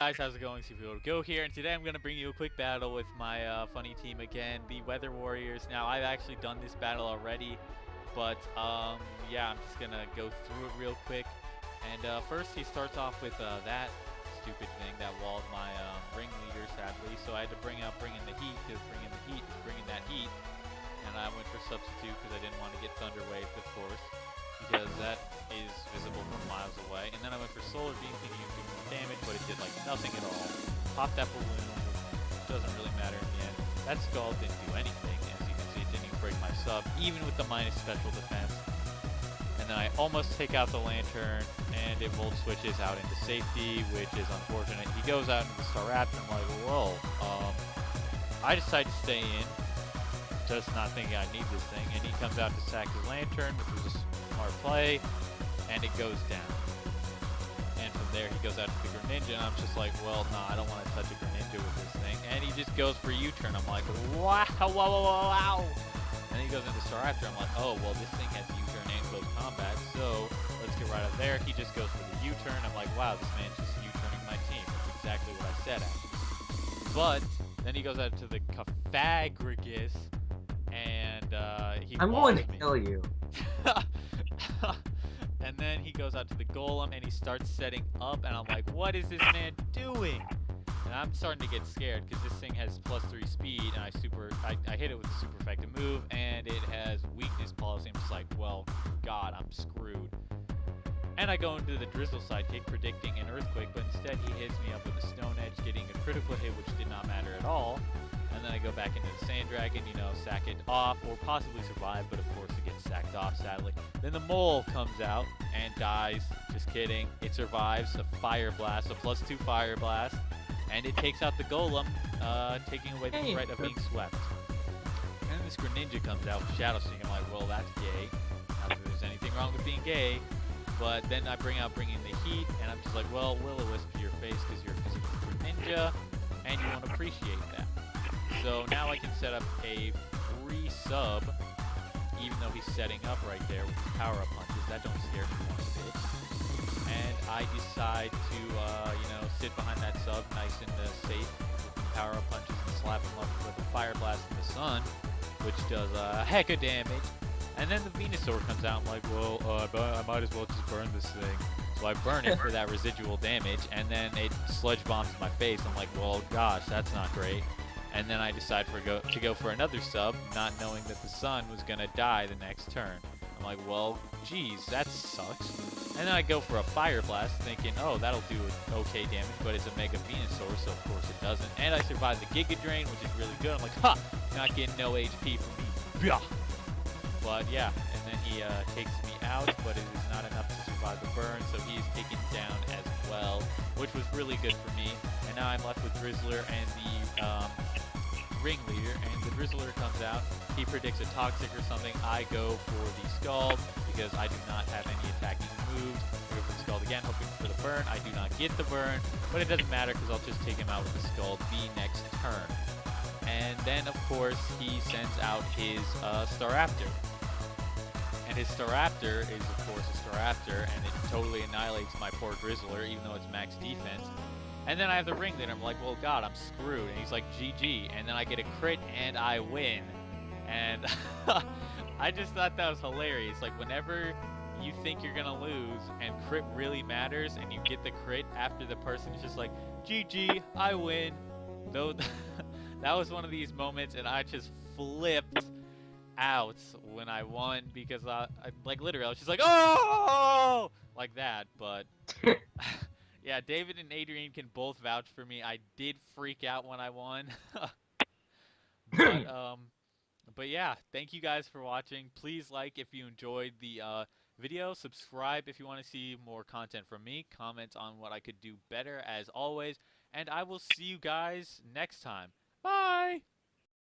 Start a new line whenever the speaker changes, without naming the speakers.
Guys, how's it going? C4litoGO here, and today I'm going to bring you a quick battle with my funny team again, the Weather Warriors. Now, I've actually done this battle already, but yeah, I'm just going to go through it real quick. And first, he starts off with that stupid thing that walled my ringleader, sadly. So I had to bring in the heat, because bringing that heat. And I went for substitute because I didn't want to get Thunder Waved, of course, because that is visible from miles away. And then I went for Solar Beam thinking it would do more damage, but it did like nothing at all. Popped that balloon, doesn't really matter in the end. That Skull didn't do anything, as you can see, it didn't even break my sub, even with the minus special defense. And then I almost take out the Lantern, and it volt switches out into safety, which is unfortunate. He goes out into the Staraptor, and I'm like, whoa. I decide to stay in, just not thinking I need this thing, and he comes out to sack his Lantern, which was a smart play, and it goes down. And from there he goes out to the Greninja, and I'm just like, well, nah, I don't want to touch a Greninja with this thing. And he just goes for U-turn. I'm like, wow, wow, wow, wow. And then he goes into Staraptor. I'm like, oh, well, this thing has U-turn and close combat, so let's get right up there. He just goes for the U-turn. I'm like, wow, this man's just U-turning my team. That's exactly what I said, actually. But then he goes out to the Cofagrigus, and
I'm going to kill you.
And then he goes out to the Golem and he starts setting up, and I'm like, what is this man doing? And I'm starting to get scared because this thing has +3 speed, and I hit it with a super effective move, and it has weakness policy. I'm just like, well, God, I'm screwed. And I go into the Drizzle sidekick predicting an Earthquake, but instead he hits me up with a Stone Edge, getting a critical hit, which did not matter at all. And then I go back into the Sand Dragon, you know, sack it off, or possibly survive, but of course it gets sacked off, sadly. Then the Mole comes out and dies. Just kidding. It survives a Fire Blast, a +2 Fire Blast, and it takes out the Golem, taking away the threat of being swept. And then this Greninja comes out with Shadow Sneak. I'm like, well, that's gay. Not that there's anything wrong with being gay, but then I bring in the Heat, and I'm just like, well, Will-O-Wisp to your face because you're a physical Greninja, and you won't appreciate that. So now I can set up a free sub, even though he's setting up right there with his power-up punches. That don't scare me one bit. And I decide to, sit behind that sub nice and safe with power-up punches and slap him up with a Fire Blast in the Sun, which does a heck of damage. And then the Venusaur comes out. I'm like, well, I might as well just burn this thing. So I burn it for that residual damage, and then it sludge bombs my face. I'm like, well, gosh, that's not great. And then I decide to go for another sub, not knowing that the Sun was going to die the next turn. I'm like, well, geez, that sucks. And then I go for a Fire Blast, thinking, oh, that'll do okay damage, but it's a Mega Venusaur, so of course it doesn't. And I survive the Giga Drain, which is really good. I'm like, ha! Not getting no HP from me. Blah! But yeah, and then he takes me out, but it is not enough to survive the burn, so he is taken down as well, which was really good for me. And now I'm left with Drizzler and the Ringleader, and the Drizzler comes out. He predicts a Toxic or something. I go for the Scald because I do not have any attacking moves. I go for the Scald again, hoping for the burn. I do not get the burn, but it doesn't matter because I'll just take him out with the Scald the next turn. And then, of course, he sends out his Staraptor. And his Staraptor is, of course, a Staraptor, and it totally annihilates my poor Drizzler, even though it's max defense. And then I have the Ringleader. I'm like, well, God, I'm screwed. And he's like, GG. And then I get a crit, and I win. And I just thought that was hilarious. Like, whenever you think you're going to lose, and crit really matters, and you get the crit after the person's just like, GG, I win. Though that was one of these moments, and I just flipped out when I won, because I like, literally, I was just like, oh, like that. But yeah, David and Adrian can both vouch for me. I did freak out when I won. But yeah, thank you guys for watching. Please like if you enjoyed the video. Subscribe if you want to see more content from me. Comment on what I could do better, as always. And I will see you guys next time. Bye!